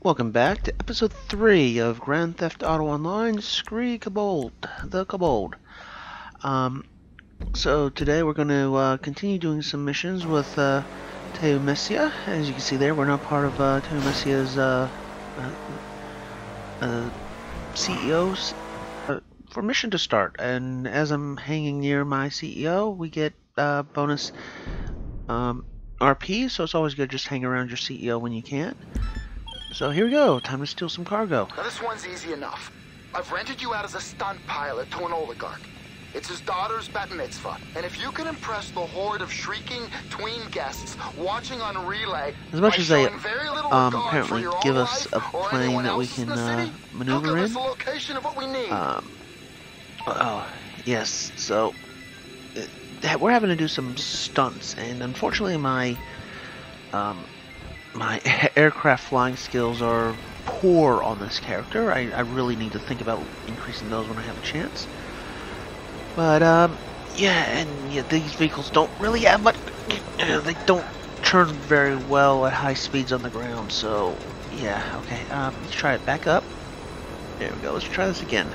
Welcome back to episode 3 of Grand Theft Auto Online, Skree the Kobold. So today we're going to continue doing some missions with Teo Messia. As you can see there, we're now part of Teo Messia's CEO's for mission to start. And as I'm hanging near my CEO, we get bonus RP, so it's always good to just hang around your CEO when you can. So here we go, time to steal some cargo. Now this one's easy enough. I've rented you out as a stunt pilot to an oligarch. It's his daughter's bat mitzvah, and if you can impress the horde of shrieking tween guests watching on relay, as much as they apparently give us a plane that we can maneuver in. Oh, yes, so we're having to do some stunts, and unfortunately my aircraft flying skills are poor on this character. I really need to think about increasing those when I have a chance. But, yeah, these vehicles don't really have much, they don't turn very well at high speeds on the ground, so, yeah, okay, let's try it back up. There we go, let's try this again.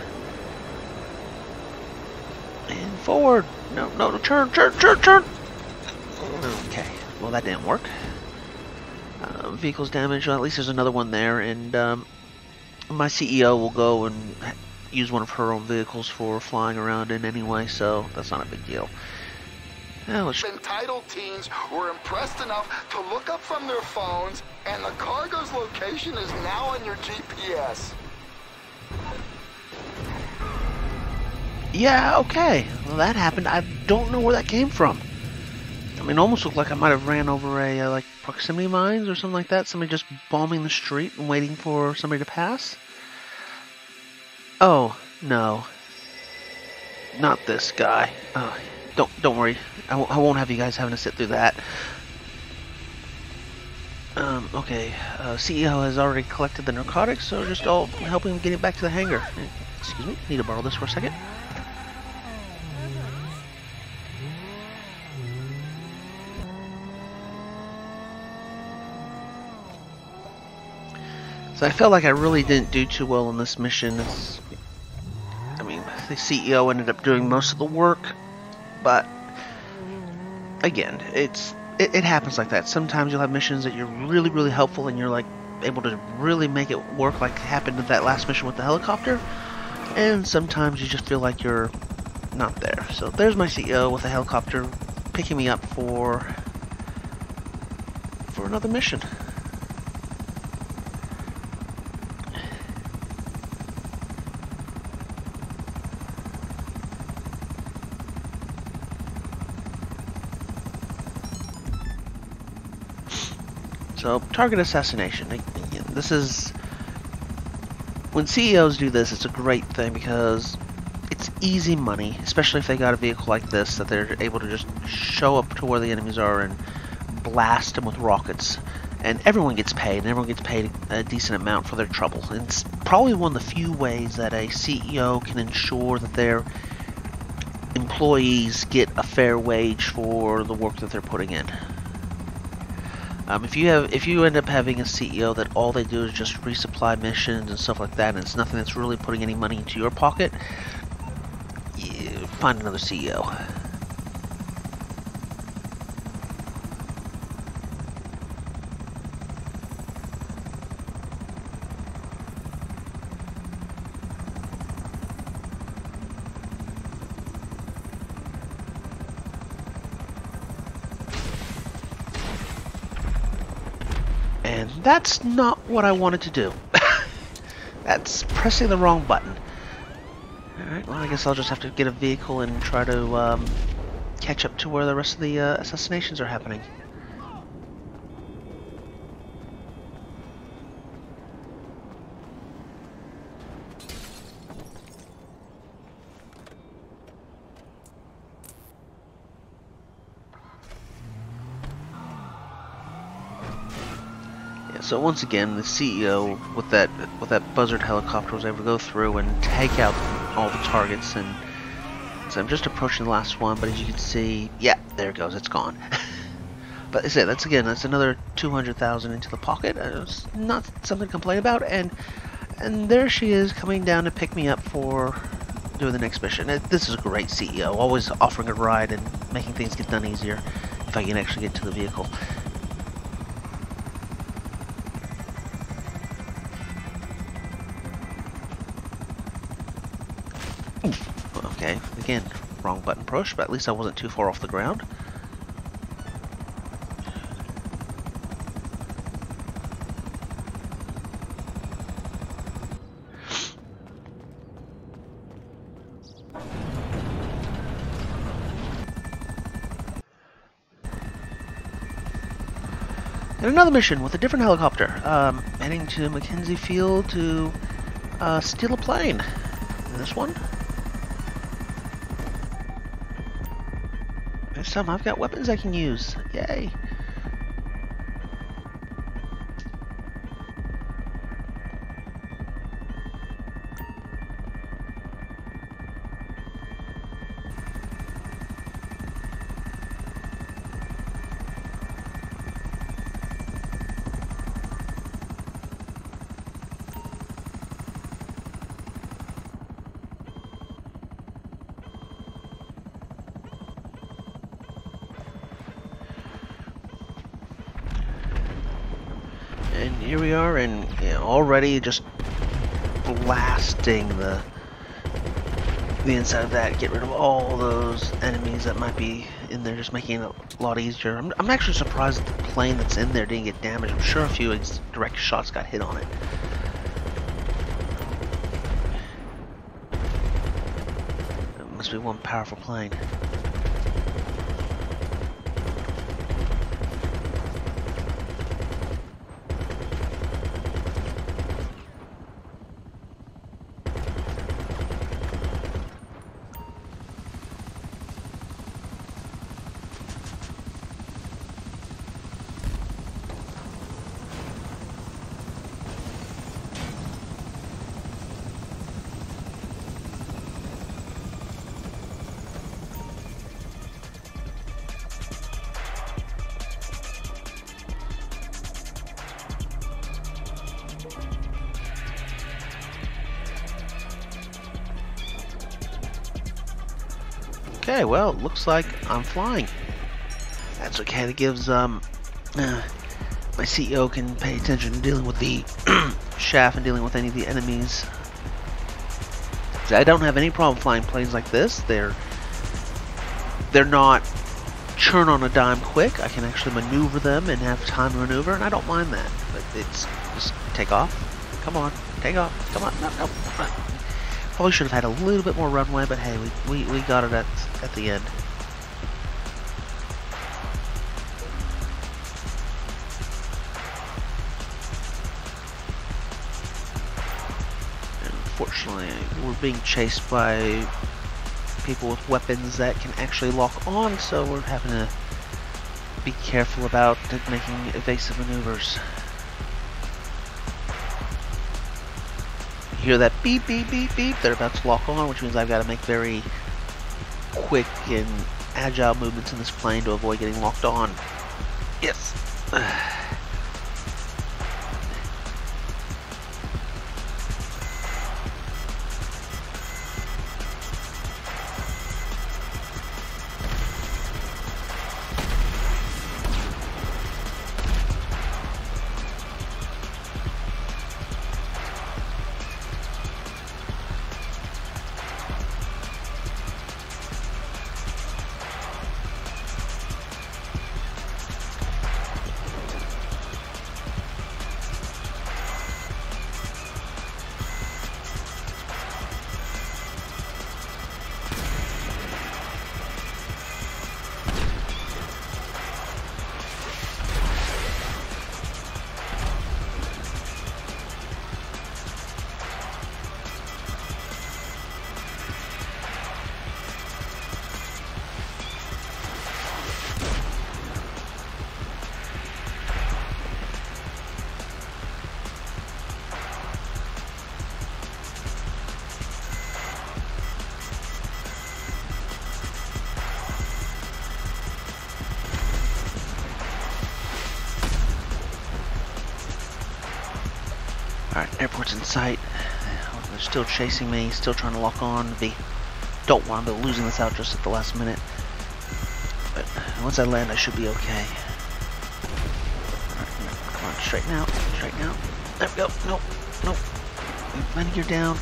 And forward! No, turn! Okay, well that didn't work. Vehicles damaged, well, at least there's another one there, and my CEO will go and use one of her own vehicles for flying around in anyway, so that's not a big deal. Entitled teens were impressed enough to look up from their phones, and the cargo's location is now on your GPS. Yeah, okay, well that happened. I don't know where that came from. I mean, it almost looked like I might have ran over a, like, proximity mines or something like that. Somebody just bombing the street and waiting for somebody to pass. Oh, no. Not this guy. Oh, don't worry. I won't have you guys having to sit through that. Okay. CEO has already collected the narcotics, so just all helping him get it back to the hangar. Excuse me, need to borrow this for a second. So I felt like I really didn't do too well in this mission. I mean, the CEO ended up doing most of the work, but again, it happens like that. Sometimes you'll have missions that you're really helpful and you're like able to really make it work, like happened with that last mission with the helicopter, and sometimes you just feel like you're not there. So there's my CEO with a helicopter picking me up for another mission. So, target assassination. This is... When CEOs do this, it's a great thing because it's easy money, especially if they got a vehicle like this, that they're able to just show up to where the enemies are and blast them with rockets. And everyone gets paid, and everyone gets paid a decent amount for their trouble. And it's probably one of the few ways that a CEO can ensure that their employees get a fair wage for the work that they're putting in. If you end up having a CEO that all they do is just resupply missions and stuff like that, and it's nothing that's really putting any money into your pocket, you find another CEO. And that's not what I wanted to do. That's pressing the wrong button. Alright, well I guess I'll just have to get a vehicle and try to catch up to where the rest of the assassinations are happening. So once again, the CEO with that buzzard helicopter was able to go through and take out all the targets, and so I'm just approaching the last one. But as you can see, yeah, there it goes, it's gone. But I say that's another 200,000 into the pocket. It's not something to complain about. And there she is coming down to pick me up for doing the next mission. This is a great CEO, always offering a ride and making things get done easier if I can actually get to the vehicle. Okay, again, wrong button push, but at least I wasn't too far off the ground. And another mission with a different helicopter, heading to Mackenzie Field to steal a plane. And this one, this time I've got weapons I can use. Yay! And here we are, and already just blasting the inside of that. Get rid of all those enemies that might be in there, just making it a lot easier. I'm actually surprised that the plane that's in there didn't get damaged. I'm sure a few direct shots got hit on it. It must be one powerful plane. Okay, well, it looks like I'm flying. That's okay. That gives my CEO can pay attention to dealing with the shaft and dealing with any of the enemies. See, I don't have any problem flying planes like this. They're not churn on a dime quick. I can actually maneuver them and have time to maneuver, and I don't mind that. But it's just take off. Come on, take off. Come on, no. Probably should have had a little bit more runway, but hey, we got it at the end. And unfortunately, we're being chased by people with weapons that can actually lock on, so we're having to be careful about making evasive maneuvers. Hear that beep, beep, beep, beep. They're about to lock on, which means I've got to make very quick and agile movements in this plane to avoid getting locked on. Yes. Alright, airport's in sight. They're still chasing me, still trying to lock on. Don't want to be losing this out just at the last minute. But once I land, I should be okay. Alright, come on, straighten out, straighten out. There we go. Nope, nope. Landing gear down.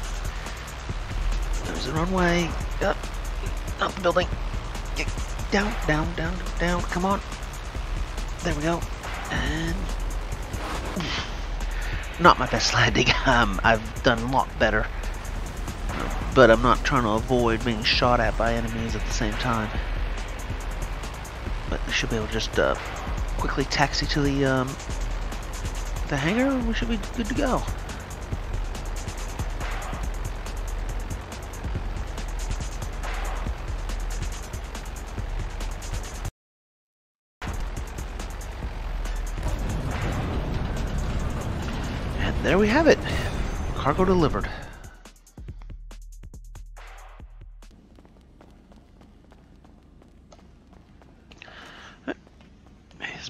There's the runway. Up, up the building. Get down, down, down, down. Come on. There we go. And not my best landing. I've done a lot better, but I'm not trying to avoid being shot at by enemies at the same time. But we should be able to just quickly taxi to the hangar, and we should be good to go. And there we have it. Cargo delivered.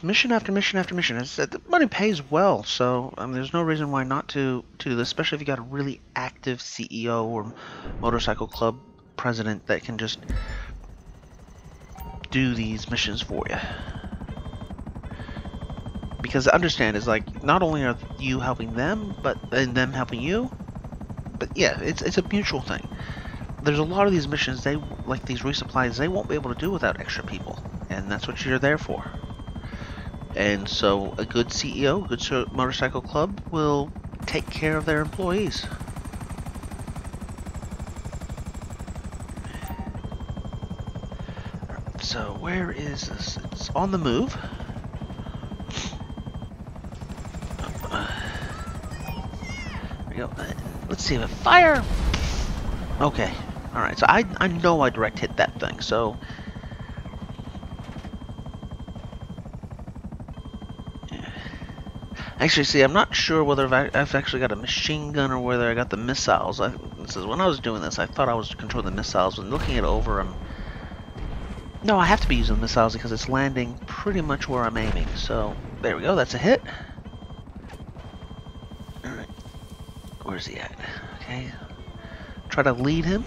Mission after mission after mission. As I said, the money pays well, so there's no reason why not to do this, especially if you got a really active CEO or motorcycle club president that can just do these missions for you. Because understand is like, not only are you helping them, and them helping you, but yeah, it's a mutual thing. There's a lot of these missions, like these resupplies, they won't be able to do without extra people, and that's what you're there for. And so a good CEO, good motorcycle club will take care of their employees. So where is this? It's on the move. There we go. Let's see if it fire. Okay. All right. So I know I direct hit that thing. So. Actually, see, I'm not sure whether I've actually got a machine gun or whether I got the missiles. When I was doing this, I thought I was controlling the missiles. When looking it over, no, I have to be using the missiles because it's landing pretty much where I'm aiming. So, there we go. That's a hit. Alright. Where's he at? Okay. Try to lead him.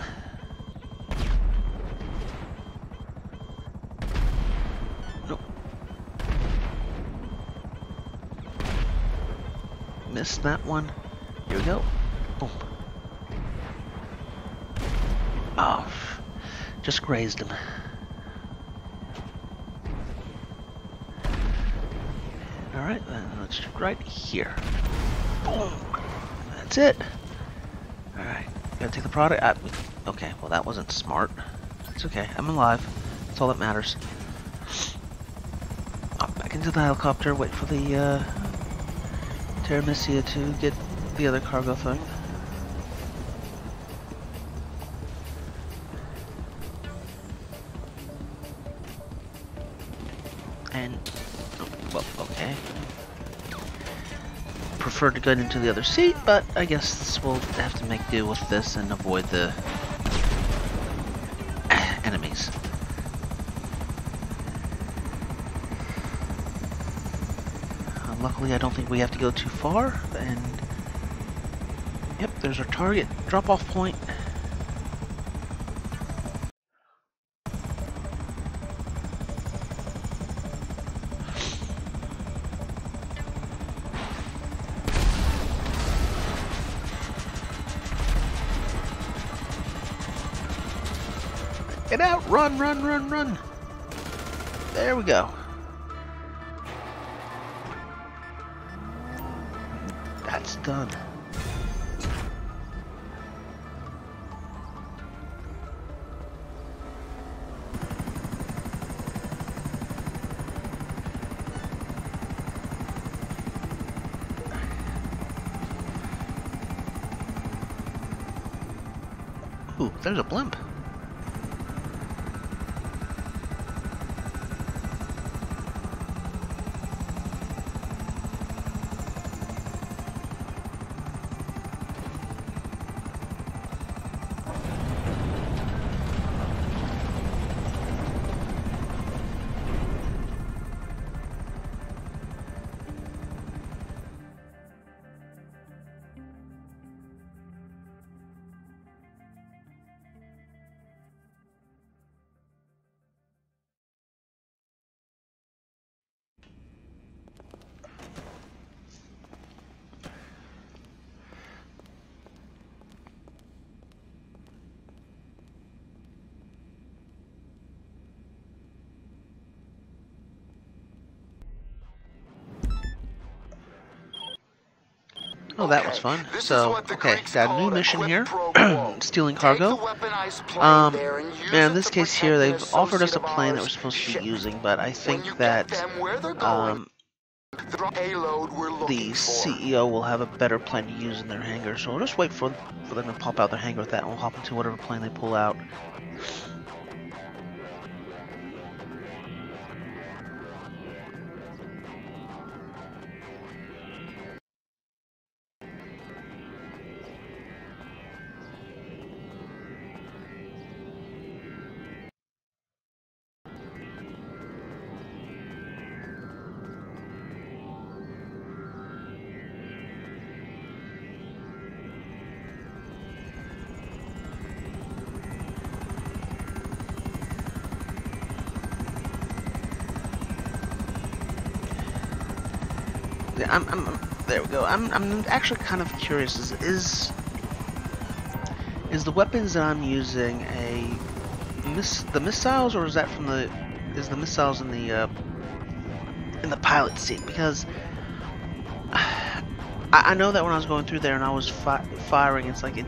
Missed that one. Here we go. Boom. Oh, just grazed him. Alright, then let's right here. Boom. That's it. Alright, gotta take the product. Okay, well that wasn't smart. It's okay, I'm alive. That's all that matters. Back into the helicopter, wait for the Terramisia to get the other cargo thing. And, well, okay. Prefer to get into the other seat, but I guess we'll have to make do with this and avoid the enemies. Luckily, I don't think we have to go too far, and yep, there's our target drop-off point. Get out! Run, run, run, run! There we go. That's done. Ooh, there's a blimp. Oh, that was fun. This is So, what the okay, Greeks got a call new an mission quid here. pro quo. Stealing Take cargo. the weaponized plane there and use And in it this to case here, protect an they've offered us a associate of plane that ours' we're supposed to be ship. using, but I When think you that get them where they're going, the payload we're looking the for. CEO will have a better plane to use in their hangar, so we'll just wait for them to pop out their hangar with that, and we'll hop into whatever plane they pull out. Yeah, there we go. I'm actually kind of curious. Is the weapons that I'm using the missiles, or is that from the missiles in the pilot seat? Because I know that when I was going through there and I was firing, it's like it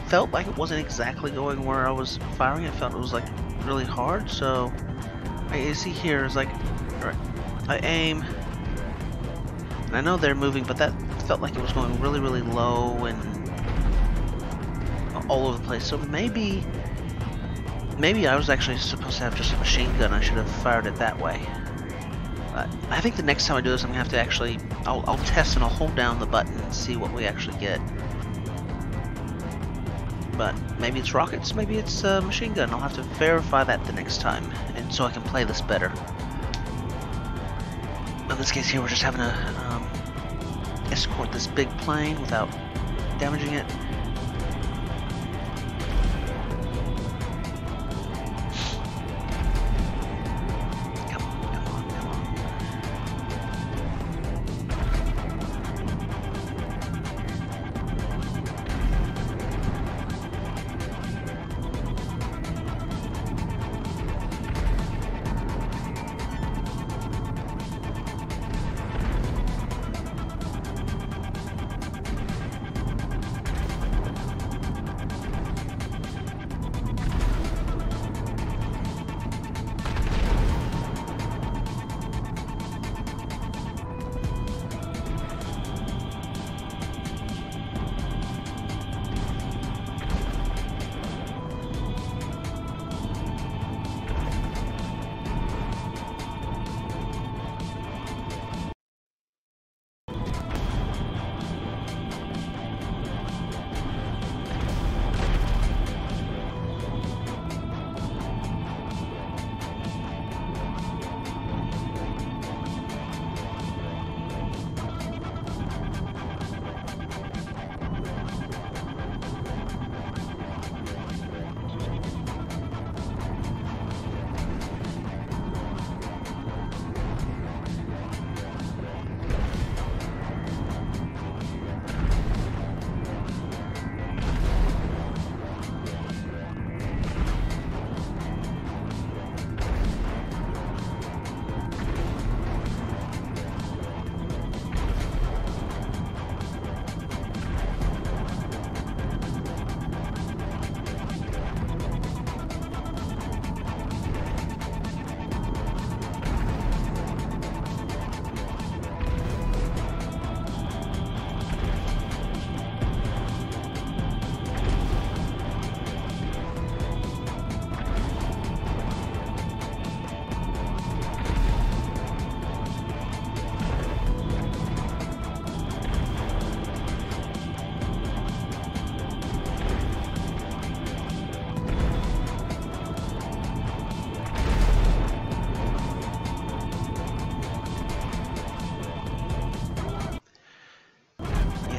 felt like it wasn't exactly going where I was firing. It felt it was like really hard. So you see here is like, alright, I aim. I know they're moving, but that felt like it was going really, really low and all over the place. So maybe I was actually supposed to have just a machine gun. I should have fired it that way. But I think the next time I do this, I'm gonna have to actually I'll test and I'll hold down the button and see what we actually get. But maybe it's rockets, maybe it's a machine gun. I'll have to verify that the next time, and so I can play this better. In this case here, we're just having to escort this big plane without damaging it. Come on, come on, come on.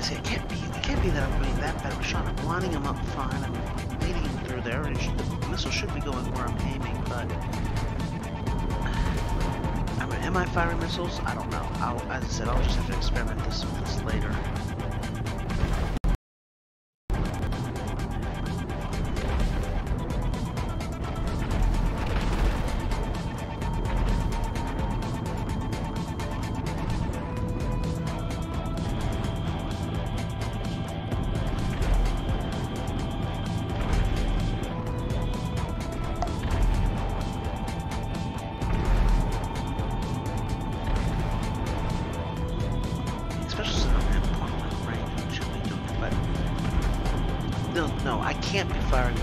See, it can't be that I'm doing that bad of a shot. I'm lining them up fine. I'm leading them through there, and the missile should be going where I'm aiming. But I mean, am I firing missiles? I don't know. As I said, I'll just have to experiment with this later. No, I can't be firing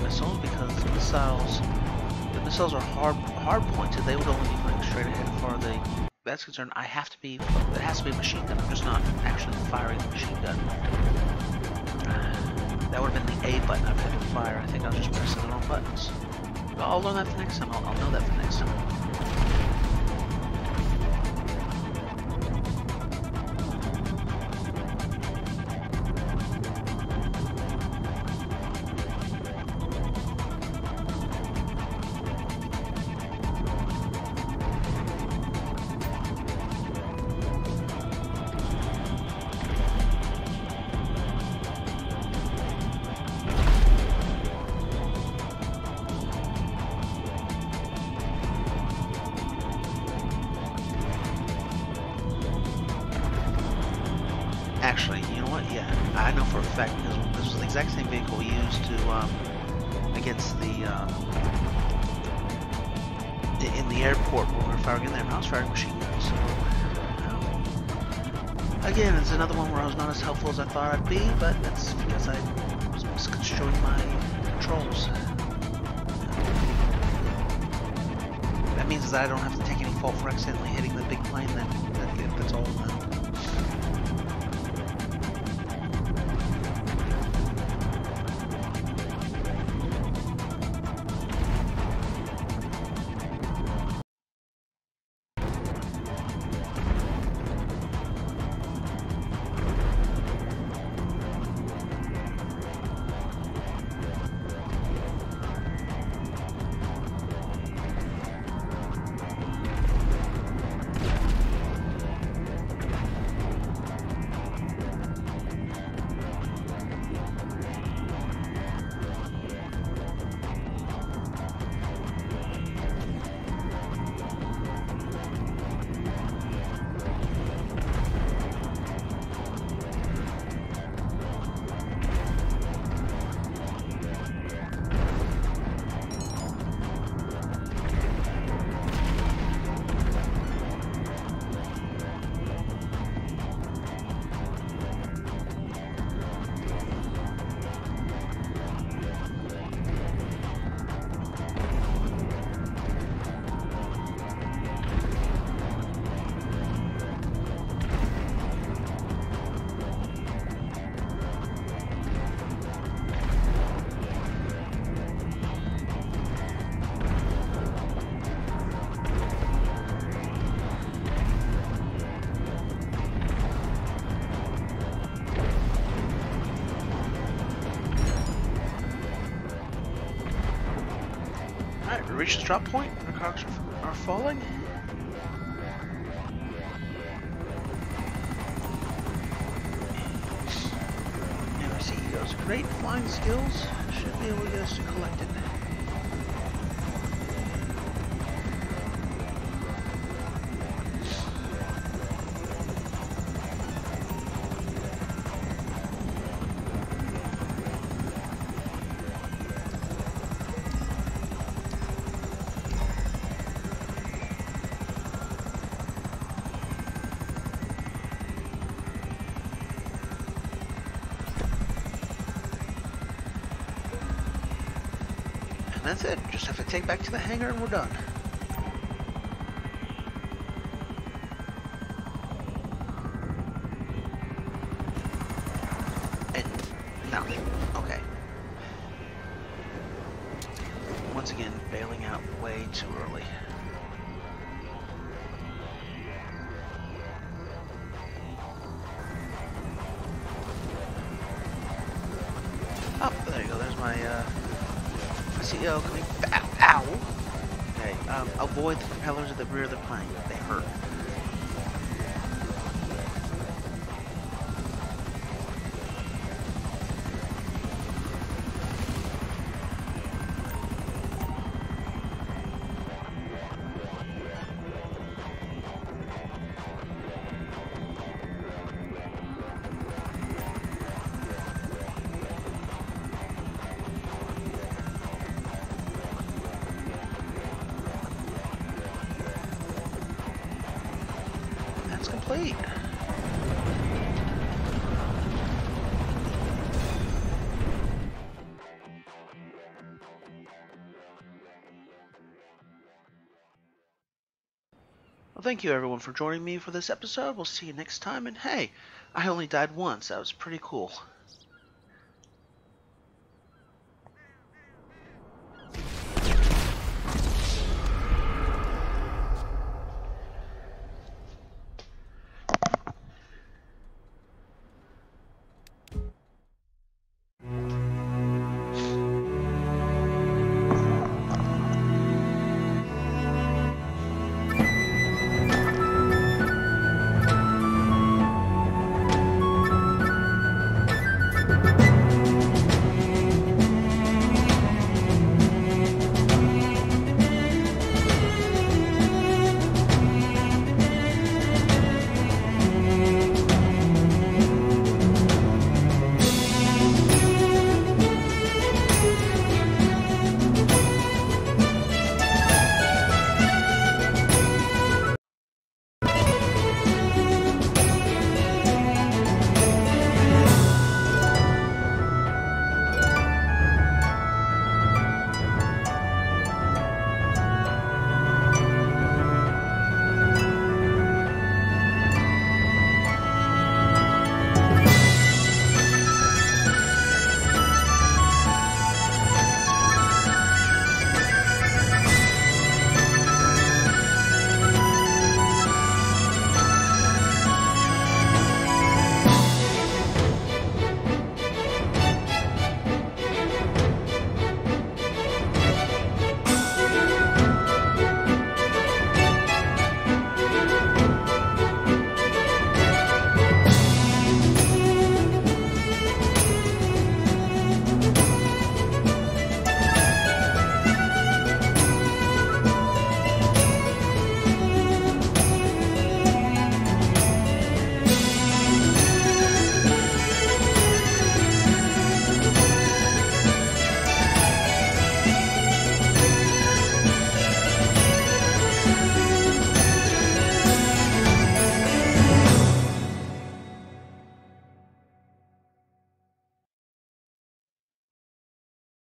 missiles because the missiles are hard pointed. They would only be going straight ahead as far as that's concerned. It has to be a machine gun. I'm just not actually firing the machine gun. That would have been the A button I've had to fire. I think I was just pressing the wrong buttons. But I'll learn that for next time. I'll know that for next time. Actually, you know what? Yeah, I know for a fact because this was the exact same vehicle we used to against the in the airport when we were firing in there, and I was firing machine guns. So again, it's another one where I was not as helpful as I thought I'd be, but that's because I was misconstruing my controls. That means that I don't have to take any fault for accidentally hitting the big plane. That's all. Alright, we reached the drop point. Our cars are falling. And our CEO's great flying skills should be able to get us to collected. And that's it. Just have to take back to the hangar and we're done. And nothing. Okay. Once again, bailing out way too early. Oh, there you go. There's my CEO coming back. Ow! Okay, avoid the propellers at the rear of the plane. They hurt. Well, thank you everyone for joining me for this episode. We'll see you next time. And hey, I only died once. That was pretty cool.